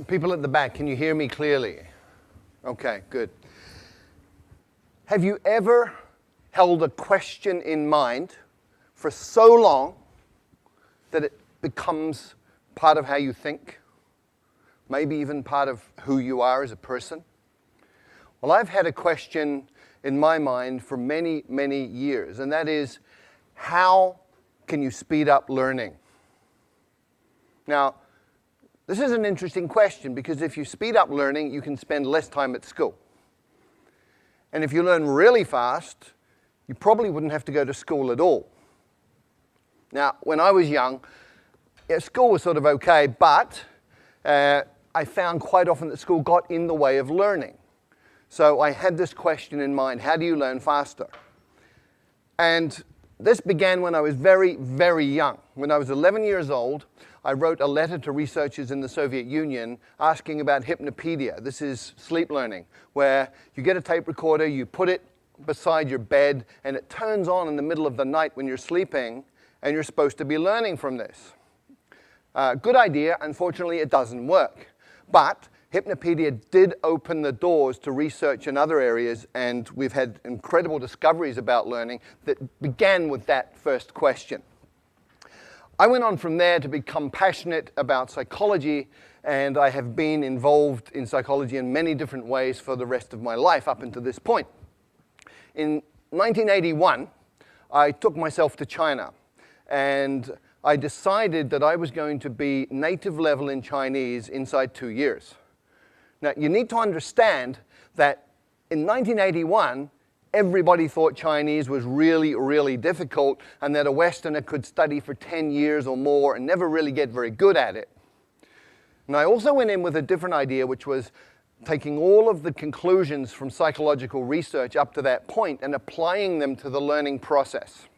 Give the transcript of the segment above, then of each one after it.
People at the back, can you hear me clearly? Okay, good. Have you ever held a question in mind for so long that it becomes part of how you think? Maybe even part of who you are as a person? Well, I've had a question in my mind for many, many years, and that is, how can you speed up learning? Now, this is an interesting question because if you speed up learning, you can spend less time at school. And if you learn really fast, you probably wouldn't have to go to school at all. Now, when I was young, school was sort of okay, but I found quite often that school got in the way of learning. So I had this question in mind: how do you learn faster? And this began when I was very, very young. When I was 11 years old, I wrote a letter to researchers in the Soviet Union asking about hypnopedia. This is sleep learning, where you get a tape recorder, you put it beside your bed, and it turns on in the middle of the night when you're sleeping, and you're supposed to be learning from this. Good idea. Unfortunately, it doesn't work. But hypnopedia did open the doors to research in other areas, and we've had incredible discoveries about learning that began with that first question. I went on from there to become passionate about psychology, and I have been involved in psychology in many different ways for the rest of my life up until this point. In 1981, I took myself to China, and I decided that I was going to be native level in Chinese inside 2 years. Now, you need to understand that in 1981, everybody thought Chinese was really, really difficult and that a Westerner could study for 10 years or more and never really get very good at it. And I also went in with a different idea, which was taking all of the conclusions from psychological research up to that point and applying them to the learning process.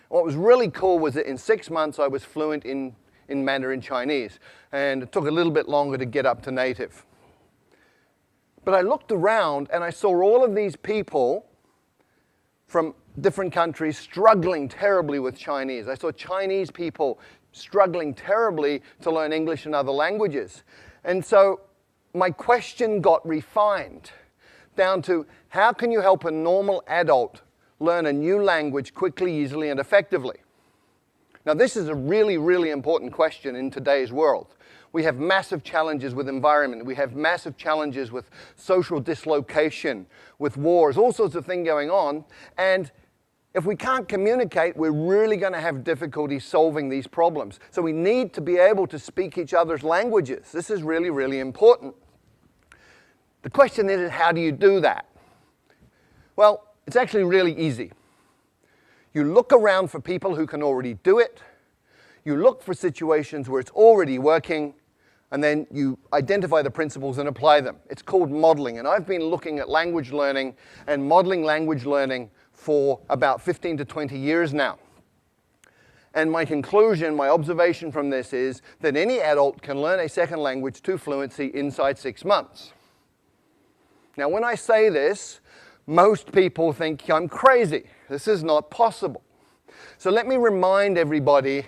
What was really cool was that in 6 months I was fluent in Mandarin Chinese, and it took a little bit longer to get up to native. But I looked around and I saw all of these people from different countries struggling terribly with Chinese. I saw Chinese people struggling terribly to learn English and other languages. And so my question got refined down to, how can you help a normal adult learn a new language quickly, easily, and effectively? Now, this is a really, really important question in today's world. We have massive challenges with environment. We have massive challenges with social dislocation, with wars, all sorts of things going on. And if we can't communicate, we're really going to have difficulty solving these problems. So we need to be able to speak each other's languages. This is really, really important. The question is, how do you do that? Well, it's actually really easy. You look around for people who can already do it. You look for situations where it's already working, and then you identify the principles and apply them. It's called modeling, and I've been looking at language learning and modeling language learning for about 15 to 20 years now. And my conclusion, my observation from this is that any adult can learn a second language to fluency inside 6 months. Now, when I say this, most people think I'm crazy. This is not possible. So let me remind everybody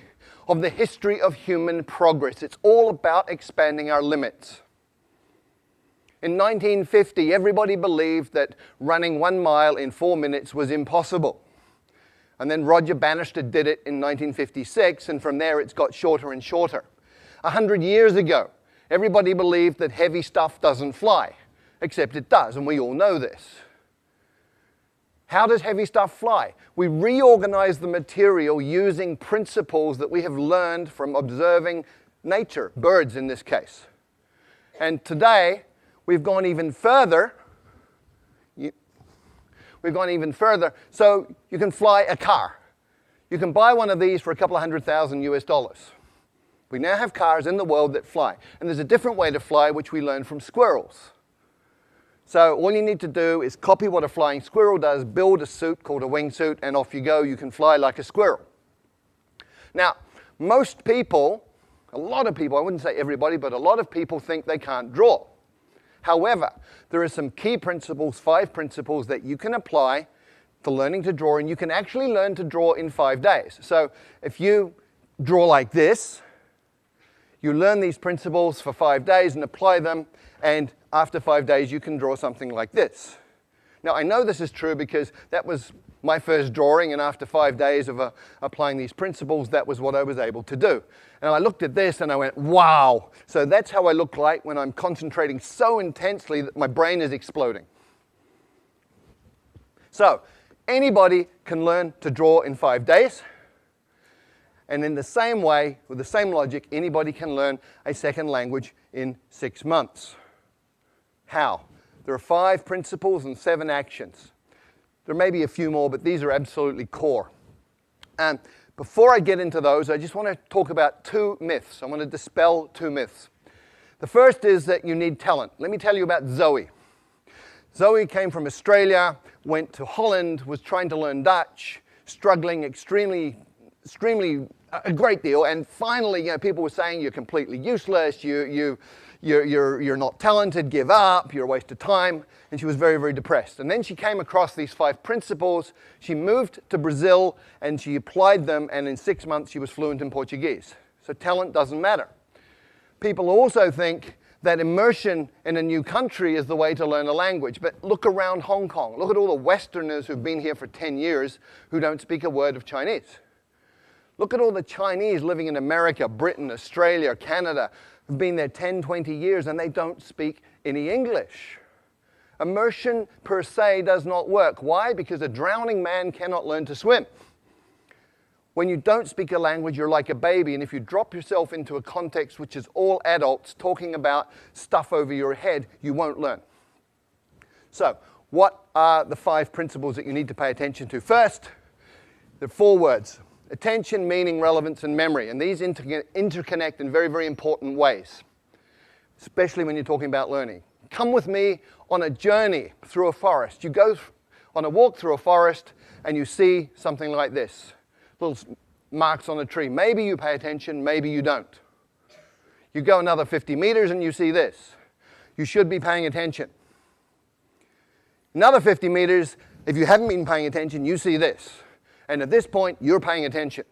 of the history of human progress. It's all about expanding our limits. In 1950, everybody believed that running 1 mile in 4 minutes was impossible. And then Roger Bannister did it in 1956, and from there it's got shorter and shorter. 100 years ago, everybody believed that heavy stuff doesn't fly, except it does, and we all know this. How does heavy stuff fly? We reorganize the material using principles that we have learned from observing nature, birds in this case. And today, we've gone even further. So you can fly a car. You can buy one of these for a couple of $100,000 US. We now have cars in the world that fly. And there's a different way to fly, which we learned from squirrels. So all you need to do is copy what a flying squirrel does, build a suit called a wingsuit, and off you go. You can fly like a squirrel. Now, most people, a lot of people, I wouldn't say everybody, but a lot of people think they can't draw. However, there are some key principles, 5 principles that you can apply to learning to draw, and you can actually learn to draw in 5 days. So if you draw like this, You learn these principles for 5 days and apply them, and after 5 days you can draw something like this. Now I know this is true because that was my first drawing, and after 5 days of applying these principles, that was what I was able to do. And I looked at this and I went, wow! So that's how I look like when I'm concentrating so intensely that my brain is exploding. So, anybody can learn to draw in 5 days. And in the same way, with the same logic, anybody can learn a second language in 6 months. How? There are 5 principles and 7 actions. There may be a few more, but these are absolutely core. And before I get into those, I just want to talk about 2 myths. I want to dispel 2 myths. The first is that you need talent. Let me tell you about Zoe. Zoe came from Australia, went to Holland, was trying to learn Dutch, struggling extremely a great deal, and finally, people were saying you're completely useless, you're not talented, give up, you're a waste of time, and she was very, very depressed. And then she came across these 5 principles, she moved to Brazil, and she applied them, and in 6 months she was fluent in Portuguese. So talent doesn't matter. People also think that immersion in a new country is the way to learn a language, but look around Hong Kong, look at all the Westerners who've been here for 10 years who don't speak a word of Chinese. Look at all the Chinese living in America, Britain, Australia, Canada, who've been there 10, 20 years and they don't speak any English. Immersion per se does not work. Why? Because a drowning man cannot learn to swim. When you don't speak a language, you're like a baby, and if you drop yourself into a context which is all adults talking about stuff over your head, you won't learn. So, what are the 5 principles that you need to pay attention to? First, there are 4 words. Attention, meaning, relevance, and memory. And these interconnect in very, very important ways, especially when you're talking about learning. Come with me on a journey through a forest. You go on a walk through a forest and you see something like this. Little marks on a tree. Maybe you pay attention, maybe you don't. You go another 50 meters and you see this. You should be paying attention. Another 50 meters, if you haven't been paying attention, you see this. And at this point, you're paying attention.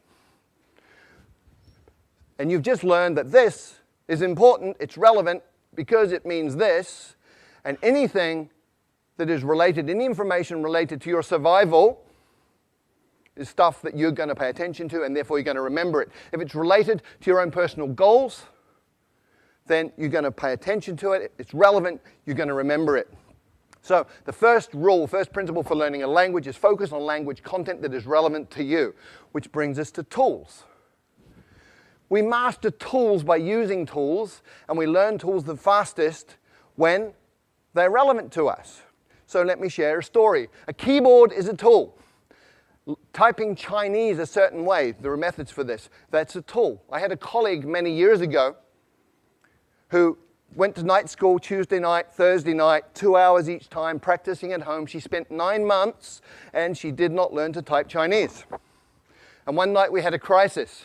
And you've just learned that this is important, it's relevant, because it means this, and anything that is related, any information related to your survival is stuff that you're going to pay attention to, and therefore you're going to remember it. If it's related to your own personal goals, then you're going to pay attention to it. If it's relevant, you're going to remember it. So the first rule, first principle for learning a language is focus on language content that is relevant to you, which brings us to tools. We master tools by using tools, and we learn tools the fastest when they're relevant to us. So let me share a story. A keyboard is a tool. Typing Chinese a certain way, there are methods for this, that's a tool. I had a colleague many years ago who went to night school Tuesday night, Thursday night, 2 hours each time, practicing at home. She spent 9 months and she did not learn to type Chinese. And one night we had a crisis.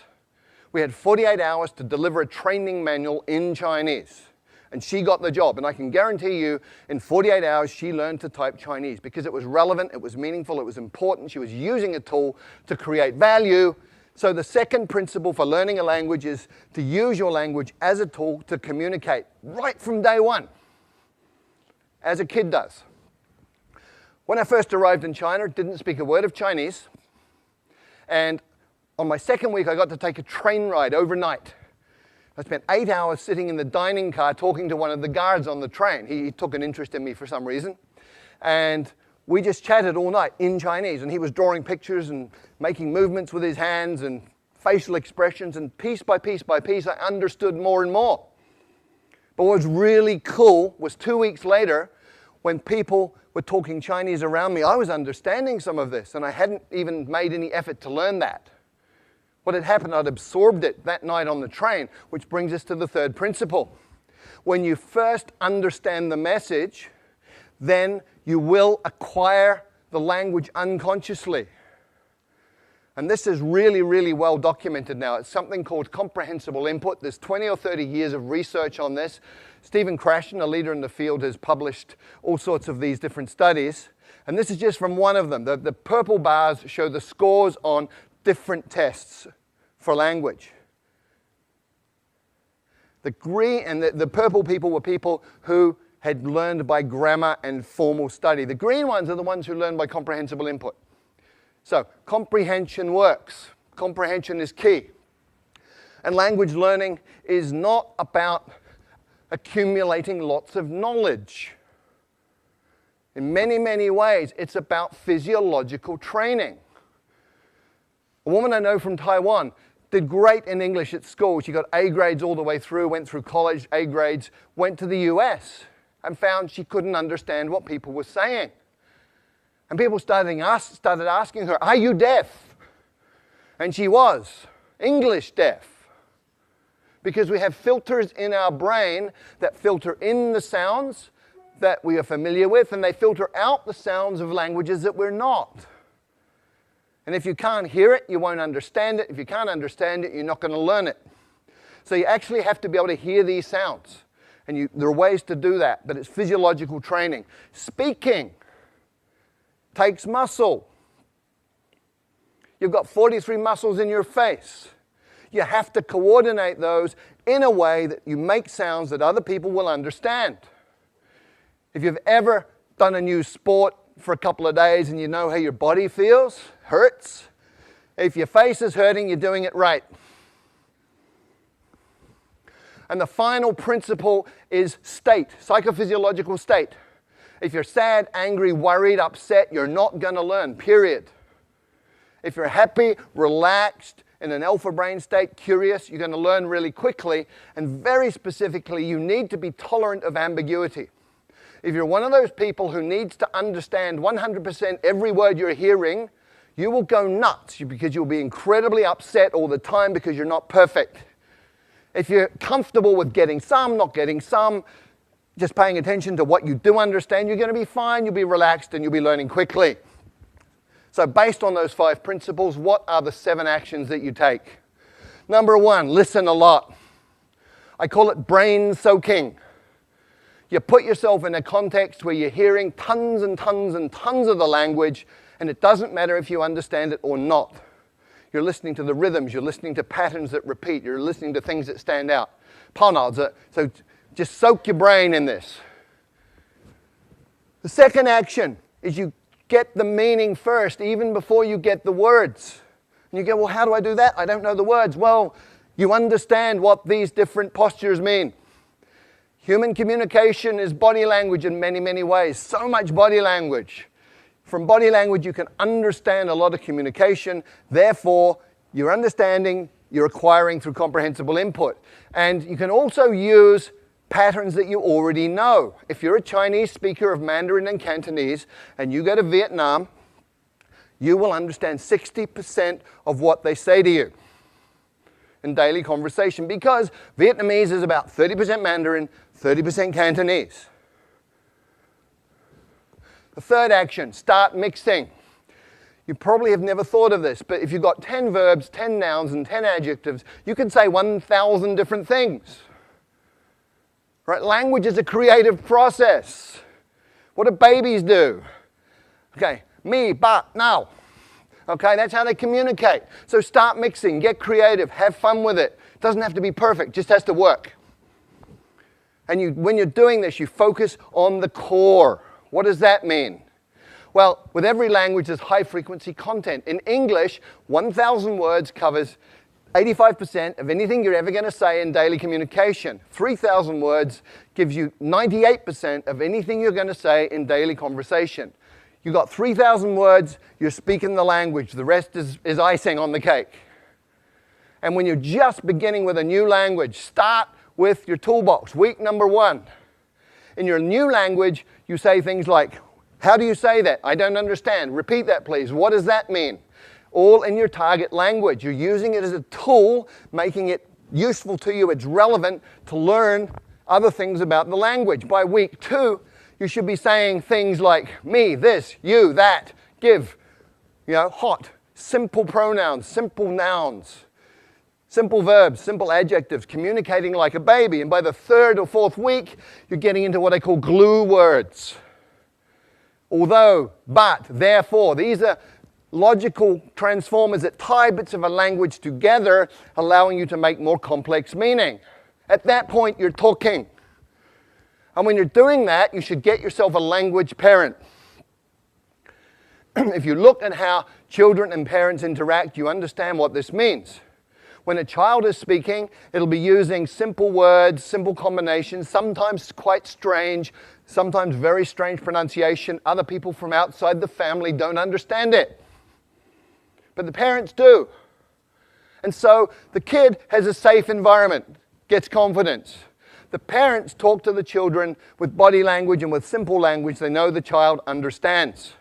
We had 48 hours to deliver a training manual in Chinese. And she got the job. And I can guarantee you, in 48 hours, she learned to type Chinese because it was relevant, it was meaningful, it was important. She was using a tool to create value. So the second principle for learning a language is to use your language as a tool to communicate right from day one, as a kid does. When I first arrived in China, didn't speak a word of Chinese. And on my second week, I got to take a train ride overnight. I spent 8 hours sitting in the dining car talking to one of the guards on the train. He took an interest in me for some reason. And we just chatted all night in Chinese, and he was drawing pictures and making movements with his hands and facial expressions, and piece by piece by piece, I understood more and more. But what was really cool was 2 weeks later, when people were talking Chinese around me, I was understanding some of this, and I hadn't even made any effort to learn that. What had happened, I'd absorbed it that night on the train, which brings us to the third principle. When you first understand the message, then you will acquire the language unconsciously. And this is really, really well documented now. It's something called comprehensible input. There's 20 or 30 years of research on this. Stephen Krashen, a leader in the field, has published all sorts of these different studies. And this is just from one of them. The purple bars show the scores on different tests for language. The green and the purple people were people who had learned by grammar and formal study. The green ones are the ones who learn by comprehensible input. So comprehension works. Comprehension is key. And language learning is not about accumulating lots of knowledge. In many, many ways, it's about physiological training. A woman I know from Taiwan did great in English at school. She got A grades all the way through, went through college, A grades, went to the US and found she couldn't understand what people were saying. And people started asking her, "Are you deaf?" And she was English deaf. Because we have filters in our brain that filter in the sounds that we are familiar with, and they filter out the sounds of languages that we're not. And if you can't hear it, you won't understand it. If you can't understand it, you're not going to learn it. So you actually have to be able to hear these sounds. And there are ways to do that, but it's physiological training. Speaking takes muscle. You've got 43 muscles in your face. You have to coordinate those in a way that you make sounds that other people will understand. If you've ever done a new sport for a couple of days and you know how your body feels, hurts, if your face is hurting, you're doing it right. And the final principle is state, psychophysiological state. If you're sad, angry, worried, upset, you're not going to learn, period. If you're happy, relaxed, in an alpha brain state, curious, you're going to learn really quickly. And very specifically, you need to be tolerant of ambiguity. If you're one of those people who needs to understand 100% every word you're hearing, you will go nuts because you'll be incredibly upset all the time because you're not perfect. If you're comfortable with getting some, not getting some, just paying attention to what you do understand, you're going to be fine, you'll be relaxed, and you'll be learning quickly. So based on those 5 principles, what are the 7 actions that you take? Number 1, listen a lot. I call it brain soaking. You put yourself in a context where you're hearing tons and tons and tons of the language, and it doesn't matter if you understand it or not. You're listening to the rhythms, you're listening to patterns that repeat, you're listening to things that stand out. So just soak your brain in this. The second action is you get the meaning first, even before you get the words. And you go, well, how do I do that? I don't know the words. Well, you understand what these different postures mean. Human communication is body language in many, many ways. So much body language. From body language, you can understand a lot of communication. Therefore, you're understanding, you're acquiring through comprehensible input. And you can also use patterns that you already know. If you're a Chinese speaker of Mandarin and Cantonese and you go to Vietnam, you will understand 60% of what they say to you in daily conversation because Vietnamese is about 30% Mandarin, 30% Cantonese. The third action, start mixing. You probably have never thought of this, but if you've got 10 verbs, 10 nouns, and 10 adjectives, you can say 1,000 different things. Right? Language is a creative process. What do babies do? Okay, me, ba, now. Okay, that's how they communicate. So start mixing, get creative, have fun with it. It doesn't have to be perfect, just has to work. And when you're doing this, you focus on the core. What does that mean? Well, with every language, there's high-frequency content. In English, 1,000 words covers 85% of anything you're ever going to say in daily communication. 3,000 words gives you 98% of anything you're going to say in daily conversation. You've got 3,000 words, you're speaking the language. The rest is icing on the cake. And when you're just beginning with a new language, start with your toolbox. Week number 1. In your new language, you say things like, how do you say that? I don't understand. Repeat that, please. What does that mean? All in your target language. You're using it as a tool, making it useful to you. It's relevant to learn other things about the language. By week 2, you should be saying things like me, this, you, that, give, hot, simple pronouns, simple nouns, simple verbs, simple adjectives, communicating like a baby. And by the 3rd or 4th week, you're getting into what I call glue words. Although, but, therefore, these are logical transformers that tie bits of a language together, allowing you to make more complex meaning. At that point, you're talking. And when you're doing that, you should get yourself a language parent. If you look at how children and parents interact, you understand what this means. When a child is speaking, it'll be using simple words, simple combinations, sometimes quite strange, sometimes very strange pronunciation. Other people from outside the family don't understand it. But the parents do. And so the kid has a safe environment, gets confidence. The parents talk to the children with body language and with simple language they know the child understands.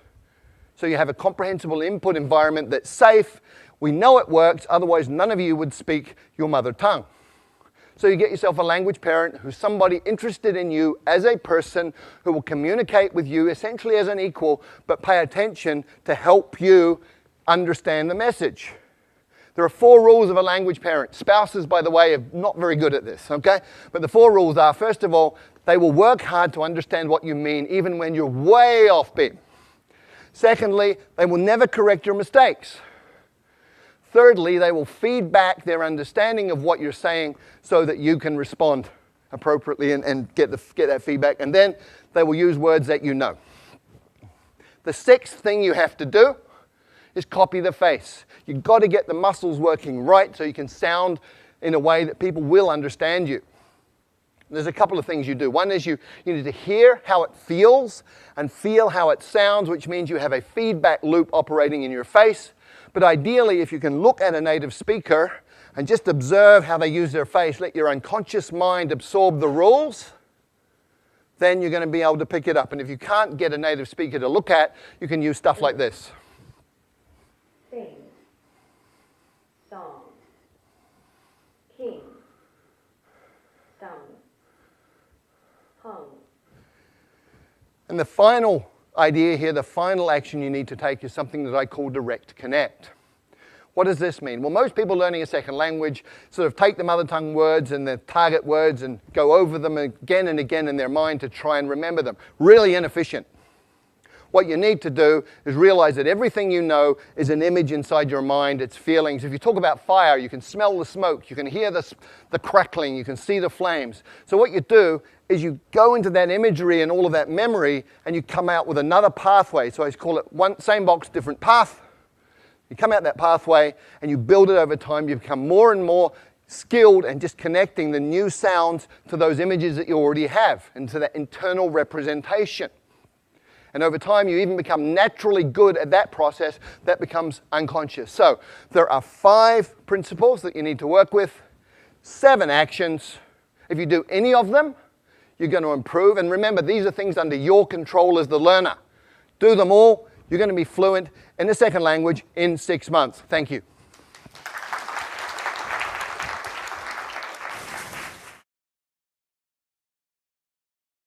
So you have a comprehensible input environment that's safe. We know it works, otherwise none of you would speak your mother tongue. So you get yourself a language parent who's somebody interested in you as a person who will communicate with you essentially as an equal, but pay attention to help you understand the message. There are 4 rules of a language parent. Spouses, by the way, are not very good at this, okay? But the 4 rules are, first of all, they will work hard to understand what you mean, even when you're way off beat. Secondly, they will never correct your mistakes. Thirdly, they will feed back their understanding of what you're saying so that you can respond appropriately and get that feedback. And then they will use words that you know. The 6th thing you have to do is copy the face. You've got to get the muscles working right so you can sound in a way that people will understand you. There's a couple of things you do. One is you need to hear how it feels and feel how it sounds, which means you have a feedback loop operating in your face. But ideally, if you can look at a native speaker and just observe how they use their face, let your unconscious mind absorb the rules, then you're going to be able to pick it up. And if you can't get a native speaker to look at, you can use stuff like this. Sing, song, king, sung, hung. And the final idea here, the final action you need to take is something that I call direct connect. What does this mean? Well, most people learning a second language sort of take the mother tongue words and the target words and go over them again and again in their mind to try and remember them. Really inefficient. What you need to do is realize that everything you know is an image inside your mind, it's feelings. If you talk about fire, you can smell the smoke, you can hear the crackling, you can see the flames. So what you do is you go into that imagery and all of that memory and you come out with another pathway. So I call it same box, different path. You come out that pathway and you build it over time. You become more and more skilled and just connecting the new sounds to those images that you already have and to that internal representation. And over time, you even become naturally good at that process that becomes unconscious. So there are 5 principles that you need to work with, 7 actions. If you do any of them, you're going to improve. And remember, these are things under your control as the learner. Do them all. You're going to be fluent in the second language in 6 months. Thank you.